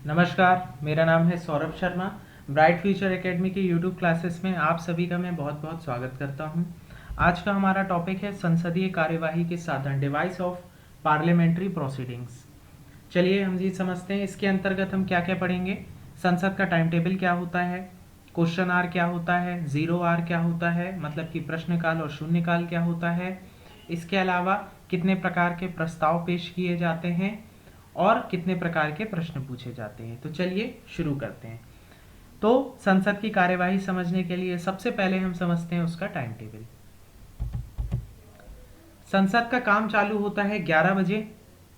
नमस्कार, मेरा नाम है Saurabh Sharma. Bright future academy के यूट्यूब क्लासेस में आप सभी का मैं बहुत बहुत स्वागत करता हूं। आज का हमारा टॉपिक है संसदीय कार्यवाही के साधन, डिवाइस ऑफ पार्लियामेंट्री प्रोसीडिंग्स। चलिए हम जी समझते हैं इसके अंतर्गत हम क्या क्या पढ़ेंगे। संसद का टाइम टेबल क्या होता है, क्वेश्चन आर क्या होता है, जीरो आर क्या होता है, मतलब कि प्रश्नकाल और शून्यकाल क्या होता है। इसके अलावा कितने प्रकार के प्रस्ताव पेश किए जाते हैं और कितने प्रकार के प्रश्न पूछे जाते हैं। तो चलिए शुरू करते हैं। तो संसद की कार्यवाही समझने के लिए सबसे पहले हम समझते हैं उसका टाइम टेबल। संसद का काम चालू होता है 11 बजे।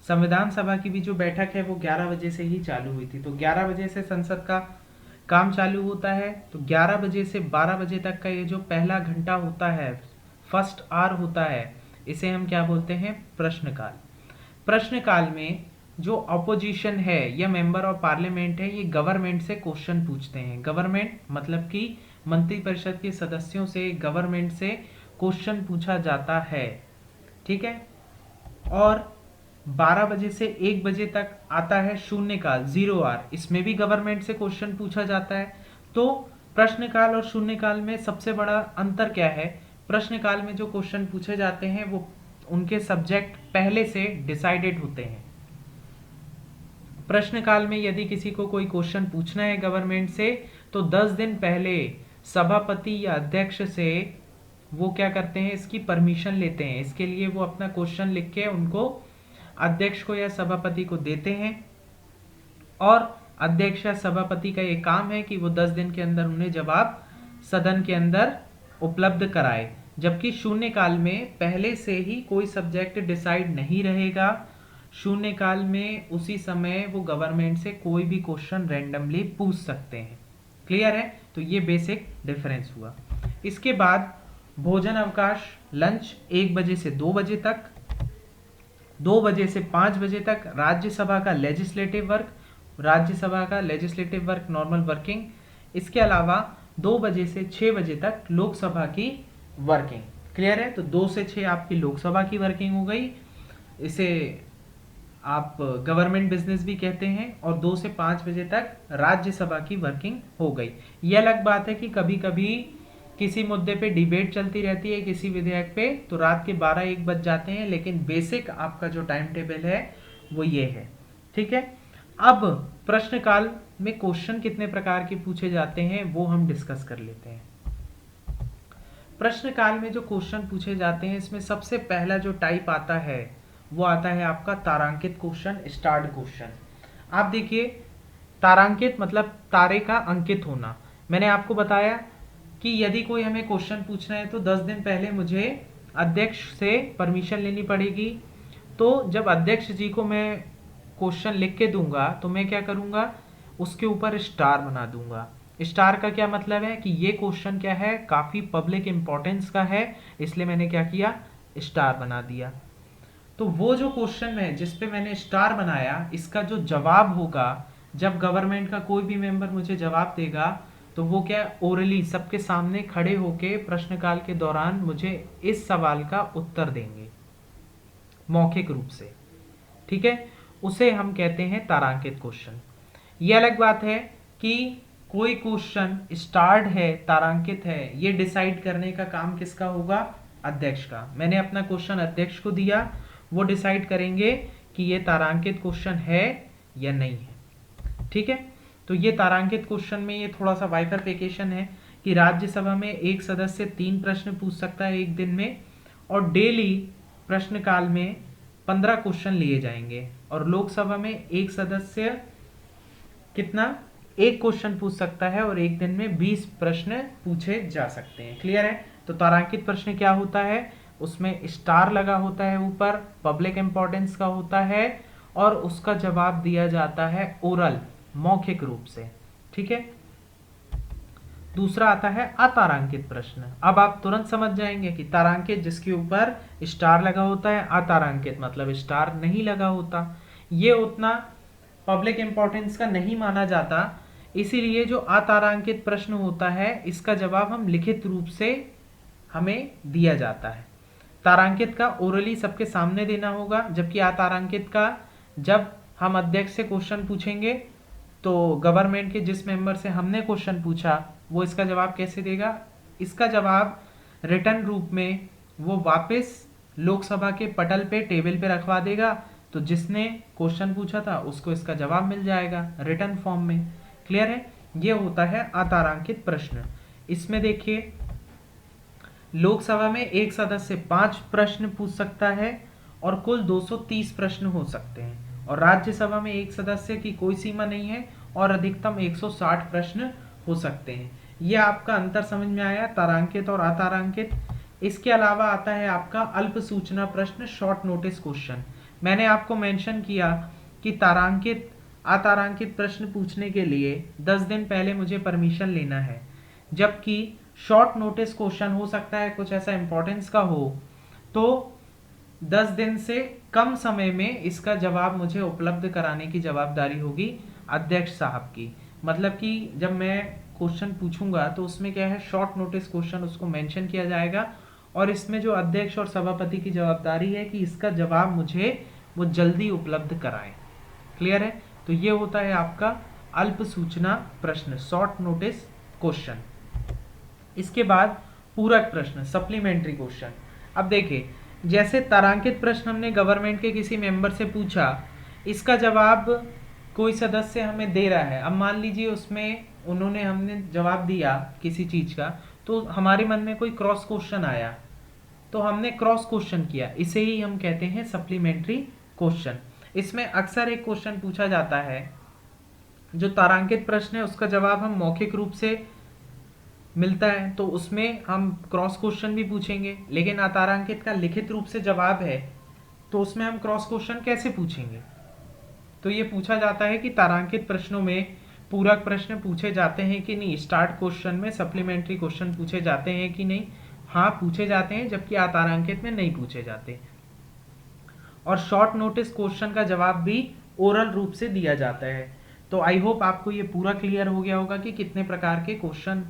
संविधान सभा की भी जो बैठक है वो 11 बजे से ही चालू हुई थी, तो 11 बजे से संसद का काम चालू होता है। तो 11 बजे से 12 बजे तक का ये जो पहला घंटा होता है, फर्स्ट आवर होता है, इसे हम क्या बोलते हैं, प्रश्नकाल। प्रश्नकाल में जो अपोजिशन है या मेंबर ऑफ पार्लियामेंट है, ये गवर्नमेंट से क्वेश्चन पूछते हैं। गवर्नमेंट मतलब कि मंत्रिपरिषद के सदस्यों से, गवर्नमेंट से क्वेश्चन पूछा जाता है, ठीक है। और 12 बजे से 1 बजे तक आता है शून्यकाल, जीरो आवर। इसमें भी गवर्नमेंट से क्वेश्चन पूछा जाता है। तो प्रश्नकाल और शून्यकाल में सबसे बड़ा अंतर क्या है? प्रश्नकाल में जो क्वेश्चन पूछे जाते हैं वो उनके सब्जेक्ट पहले से डिसाइडेड होते हैं। प्रश्नकाल में यदि किसी को कोई क्वेश्चन पूछना है गवर्नमेंट से, तो 10 दिन पहले सभापति या अध्यक्ष से वो क्या करते हैं, इसकी परमिशन लेते हैं। इसके लिए वो अपना क्वेश्चन लिख के उनको अध्यक्ष को या सभापति को देते हैं, और अध्यक्ष या सभापति का ये काम है कि वो 10 दिन के अंदर उन्हें जवाब सदन के अंदर उपलब्ध कराए। जबकि शून्यकाल में पहले से ही कोई सब्जेक्ट डिसाइड नहीं रहेगा। शून्यकाल में उसी समय वो गवर्नमेंट से कोई भी क्वेश्चन रैंडमली पूछ सकते हैं। क्लियर है? तो ये बेसिक डिफरेंस हुआ। इसके बाद भोजन अवकाश, लंच 1 बजे से 2 बजे तक, 2 बजे से 5 बजे तक राज्यसभा का लेजिस्लेटिव वर्क, राज्यसभा का लेजिस्लेटिव वर्क नॉर्मल वर्किंग। इसके अलावा 2 बजे से 6 बजे तक लोकसभा की वर्किंग। क्लियर है? तो 2 से 6 आपकी लोकसभा की वर्किंग हो गई, इसे आप गवर्नमेंट बिजनेस भी कहते हैं। और 2 से 5 बजे तक राज्यसभा की वर्किंग हो गई। यह अलग बात है कि कभी कभी किसी मुद्दे पे डिबेट चलती रहती है, किसी विधेयक पे, तो रात के 12-1 बज जाते हैं, लेकिन बेसिक आपका जो टाइम टेबल है वो ये है, ठीक है। अब प्रश्नकाल में क्वेश्चन कितने प्रकार के पूछे जाते हैं वो हम डिस्कस कर लेते हैं। प्रश्नकाल में जो क्वेश्चन पूछे जाते हैं, इसमें सबसे पहला जो टाइप आता है वो आता है आपका तारांकित क्वेश्चन, स्टार्ड क्वेश्चन। आप देखिए, तारांकित मतलब तारे का अंकित होना। मैंने आपको बताया कि यदि कोई हमें क्वेश्चन पूछना है तो 10 दिन पहले मुझे अध्यक्ष से परमिशन लेनी पड़ेगी। तो जब अध्यक्ष जी को मैं क्वेश्चन लिख के दूंगा तो मैं क्या करूंगा, उसके ऊपर स्टार बना दूंगा। स्टार का क्या मतलब है कि ये क्वेश्चन क्या है, काफी पब्लिक इंपॉर्टेंस का है, इसलिए मैंने क्या किया, स्टार बना दिया। तो वो जो क्वेश्चन है जिस पे मैंने स्टार बनाया, इसका जो जवाब होगा, जब गवर्नमेंट का कोई भी मेंबर मुझे जवाब देगा, तो वो क्या, ओरली सबके सामने खड़े होके प्रश्नकाल के दौरान मुझे इस सवाल का उत्तर देंगे मौखिक रूप से, ठीक है। उसे हम कहते हैं तारांकित क्वेश्चन। ये अलग बात है कि कोई क्वेश्चन स्टार्ड है, तारांकित है, ये डिसाइड करने का काम किसका होगा, अध्यक्ष का। मैंने अपना क्वेश्चन अध्यक्ष को दिया, वो डिसाइड करेंगे कि ये तारांकित क्वेश्चन है या नहीं है, ठीक है। तो ये तारांकित क्वेश्चन में ये थोड़ा सा बाइफरफिकेशन है कि राज्यसभा में एक सदस्य 3 प्रश्न पूछ सकता है एक दिन में, और डेली प्रश्नकाल में 15 क्वेश्चन लिए जाएंगे। और लोकसभा में एक सदस्य कितना, एक क्वेश्चन पूछ सकता है, और एक दिन में 20 प्रश्न पूछे जा सकते हैं। क्लियर है? तो तारांकित प्रश्न क्या होता है, उसमें स्टार लगा होता है ऊपर, पब्लिक इंपॉर्टेंस का होता है, और उसका जवाब दिया जाता है ओरल, मौखिक रूप से, ठीक है। दूसरा आता है अतारांकित प्रश्न। अब आप तुरंत समझ जाएंगे कि तारांकित जिसके ऊपर स्टार लगा होता है, अतारांकित मतलब स्टार नहीं लगा होता। ये उतना पब्लिक इंपॉर्टेंस का नहीं माना जाता, इसीलिए जो अतारांकित प्रश्न होता है इसका जवाब हम लिखित रूप से हमें दिया जाता है। तारांकित का ओरली सबके सामने देना होगा, जबकि अतारांकित का जब हम अध्यक्ष से क्वेश्चन पूछेंगे तो गवर्नमेंट के जिस मेंबर से हमने क्वेश्चन पूछा वो इसका जवाब कैसे देगा, इसका जवाब रिटर्न रूप में वो वापस लोकसभा के पटल पे टेबल पे रखवा देगा, तो जिसने क्वेश्चन पूछा था उसको इसका जवाब मिल जाएगा रिटर्न फॉर्म में। क्लियर है? ये होता है अतारांकित प्रश्न। इसमें देखिए लोकसभा में एक सदस्य 5 प्रश्न पूछ सकता है और कुल 230 प्रश्न हो सकते हैं, और राज्यसभा में एक सदस्य की कोई सीमा नहीं है और अधिकतम 160 प्रश्न हो सकते हैं। यह आपका अंतर समझ में आया, तारांकित और अतारांकित। इसके अलावा आता है आपका अल्प सूचना प्रश्न, शॉर्ट नोटिस क्वेश्चन। मैंने आपको मेंशन किया कि तारांकित अतारांकित प्रश्न पूछने के लिए 10 दिन पहले मुझे परमिशन लेना है, जबकि शॉर्ट नोटिस क्वेश्चन हो सकता है कुछ ऐसा इंपॉर्टेंस का हो तो 10 दिन से कम समय में इसका जवाब मुझे उपलब्ध कराने की जवाबदारी होगी अध्यक्ष साहब की। मतलब कि जब मैं क्वेश्चन पूछूंगा तो उसमें क्या है, शॉर्ट नोटिस क्वेश्चन उसको मेंशन किया जाएगा, और इसमें जो अध्यक्ष और सभापति की जवाबदारी है कि इसका जवाब मुझे वो जल्दी उपलब्ध कराएं। क्लियर है? तो ये होता है आपका अल्प सूचना प्रश्न, शॉर्ट नोटिस क्वेश्चन। इसके बाद पूरक प्रश्न, सप्लीमेंट्री क्वेश्चन। अब देखिए जैसे तारांकित प्रश्न हमने गवर्नमेंट के किसी मेंबर से पूछा, इसका जवाब कोई सदस्य हमें दे रहा है। अब मान लीजिए उसमें हमने जवाब दिया किसी चीज का, तो हमारे मन में कोई क्रॉस क्वेश्चन आया तो हमने क्रॉस क्वेश्चन किया, इसे ही हम कहते हैं सप्लीमेंट्री क्वेश्चन। इसमें अक्सर एक क्वेश्चन पूछा जाता है, जो तारांकित प्रश्न है उसका जवाब हम मौखिक रूप से मिलता है तो उसमें हम क्रॉस क्वेश्चन भी पूछेंगे, लेकिन अतारांकित का लिखित रूप से जवाब है तो उसमें हम क्रॉस क्वेश्चन कैसे पूछेंगे। तो ये पूछा जाता है कि तारांकित प्रश्नों में पूरक प्रश्न पूछे जाते हैं कि नहीं, स्टार्ट क्वेश्चन में सप्लीमेंट्री क्वेश्चन पूछे जाते हैं कि नहीं। हाँ पूछे जाते हैं, जबकि अतारांकित में नहीं पूछे जाते। और शॉर्ट नोटिस क्वेश्चन का जवाब भी ओरल रूप से दिया जाता है। तो आई होप आपको ये पूरा क्लियर हो गया होगा कि कितने प्रकार के क्वेश्चन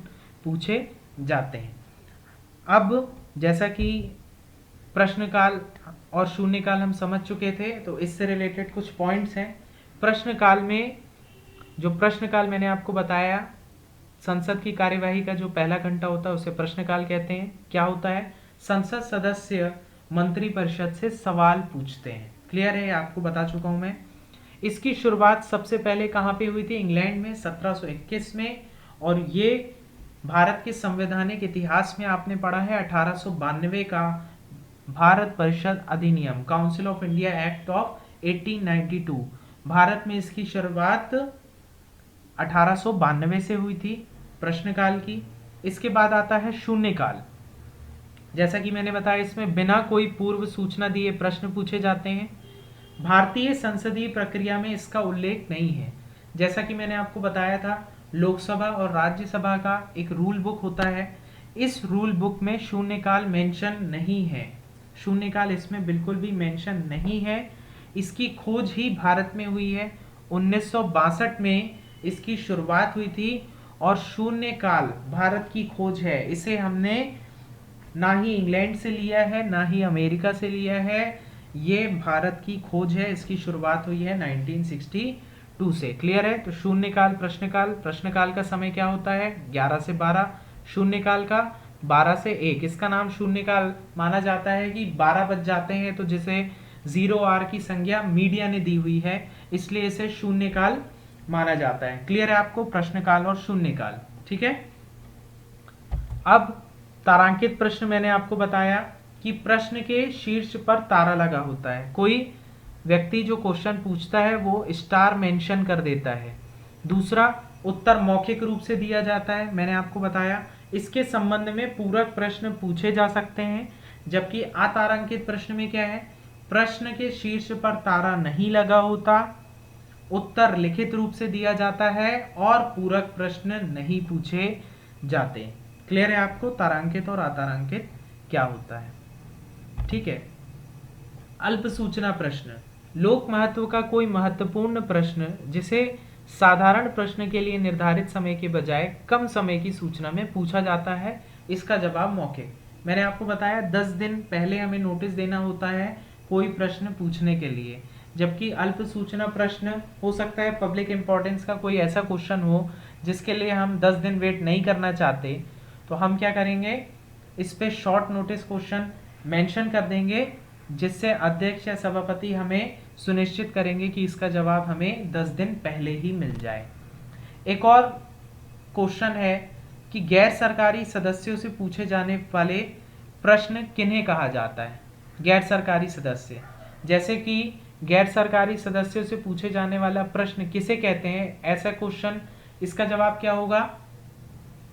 पूछे जाते हैं। अब जैसा कि प्रश्नकाल और शून्यकाल हम समझ चुके थे, तो इससे रिलेटेड कुछ पॉइंट्स हैं। प्रश्नकाल में जो प्रश्नकाल मैंने आपको बताया, संसद की कार्यवाही का जो पहला घंटा होता है उसे प्रश्नकाल कहते हैं। क्या होता है, संसद सदस्य मंत्रिपरिषद से सवाल पूछते हैं। क्लियर है, आपको बता चुका हूं मैं। इसकी शुरुआत सबसे पहले कहाँ पे हुई थी, इंग्लैंड में 1721 में, और ये भारत के संवैधानिक इतिहास में आपने पढ़ा है 1892 का भारत परिषद अधिनियम, council of India act of 1892। Bharat में इसकी शुरुआत 1892 से हुई थी प्रश्नकाल की। इसके बाद आता है शून्यकाल। जैसा कि मैंने बताया इसमें बिना कोई पूर्व सूचना दिए प्रश्न पूछे जाते हैं। भारतीय संसदीय प्रक्रिया में इसका उल्लेख नहीं है। जैसा कि मैंने आपको बताया था, लोकसभा और राज्यसभा का एक रूल बुक होता है, इस रूल बुक में शून्यकाल मेंशन नहीं है। शून्यकाल इसमें बिल्कुल भी मेंशन नहीं है। इसकी खोज ही भारत में हुई है, 1962 में इसकी शुरुआत हुई थी, और शून्यकाल भारत की खोज है। इसे हमने ना ही इंग्लैंड से लिया है ना ही अमेरिका से लिया है, ये भारत की खोज है। इसकी शुरुआत हुई है 1962 से। क्लियर है? तो शून्यकाल, प्रश्नकाल, प्रश्नकाल का समय क्या होता है 11 से 12, शून्यकाल का 12 से 1। इसका नाम शून्यकाल माना जाता है कि 12 बज जाते हैं तो जिसे 0 की संज्ञा मीडिया ने दी हुई है, इसलिए इसे शून्यकाल माना जाता है। क्लियर है आपको, प्रश्नकाल और शून्यकाल? ठीक है। अब तारांकित प्रश्न मैंने आपको बताया कि प्रश्न के शीर्ष पर तारा लगा होता है। कोई व्यक्ति जो क्वेश्चन पूछता है वो स्टार मेंशन कर देता है। दूसरा, उत्तर मौखिक रूप से दिया जाता है, मैंने आपको बताया। इसके संबंध में पूरक प्रश्न पूछे जा सकते हैं, जबकि अतारांकित प्रश्न में क्या है, प्रश्न के शीर्ष पर तारा नहीं लगा होता, उत्तर लिखित रूप से दिया जाता है और पूरक प्रश्न नहीं पूछे जाते। क्लियर है आपको तारांकित और अतारांकित क्या होता है? ठीक है। अल्प सूचना प्रश्न, लोक महत्व का कोई महत्वपूर्ण प्रश्न जिसे साधारण प्रश्न के लिए निर्धारित समय के बजाय कम समय की सूचना में पूछा जाता है। इसका जवाब मौखिक। मैंने आपको बताया 10 दिन पहले हमें नोटिस देना होता है कोई प्रश्न पूछने के लिए, जबकि अल्प सूचना प्रश्न हो सकता है पब्लिक इंपॉर्टेंस का कोई ऐसा क्वेश्चन हो जिसके लिए हम 10 दिन वेट नहीं करना चाहते, तो हम क्या करेंगे, इस पे शॉर्ट नोटिस क्वेश्चन मेंशन कर देंगे, जिससे अध्यक्ष या सभापति हमें सुनिश्चित करेंगे कि इसका जवाब हमें 10 दिन पहले ही मिल जाए। एक और क्वेश्चन है कि गैर सरकारी सदस्यों से पूछे जाने वाले प्रश्न किन्हें कहा जाता है। गैर सरकारी सदस्य, जैसे कि गैर सरकारी सदस्यों से पूछे जाने वाला प्रश्न किसे कहते हैं, ऐसा क्वेश्चन, इसका जवाब क्या होगा,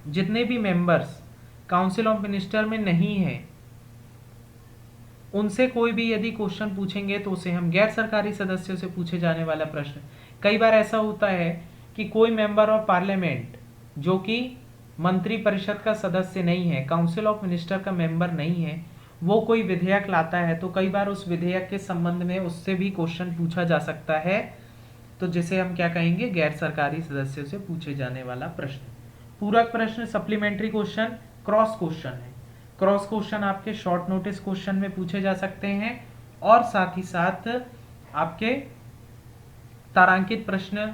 जितने भी मेंबर्स काउंसिल ऑफ मिनिस्टर में नहीं है उनसे कोई भी यदि क्वेश्चन पूछेंगे तो उसे हम गैर सरकारी सदस्यों से पूछे जाने वाला प्रश्न। कई बार ऐसा होता है कि कोई मेंबर ऑफ पार्लियामेंट जो कि मंत्री परिषद का सदस्य नहीं है, काउंसिल ऑफ मिनिस्टर का मेंबर नहीं है, वो कोई विधेयक लाता है, तो कई बार उस विधेयक के संबंध में उससे भी क्वेश्चन पूछा जा सकता है, तो जिसे हम क्या कहेंगे, गैर सरकारी सदस्यों से पूछे जाने वाला प्रश्न। पूरक प्रश्न, सप्लीमेंट्री क्वेश्चन, क्रॉस क्वेश्चन है। क्रॉस क्वेश्चन आपके शॉर्ट नोटिस क्वेश्चन में पूछे जा सकते हैं और साथ ही साथ आपके तारांकित प्रश्न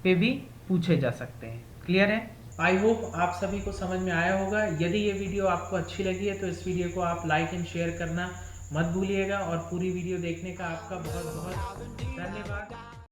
पे भी पूछे जा सकते हैं। क्लियर है? आई होप आप सभी को समझ में आया होगा। यदि ये वीडियो आपको अच्छी लगी है तो इस वीडियो को आप लाइक एंड शेयर करना मत भूलिएगा और पूरी वीडियो देखने का आपका बहुत बहुत धन्यवाद।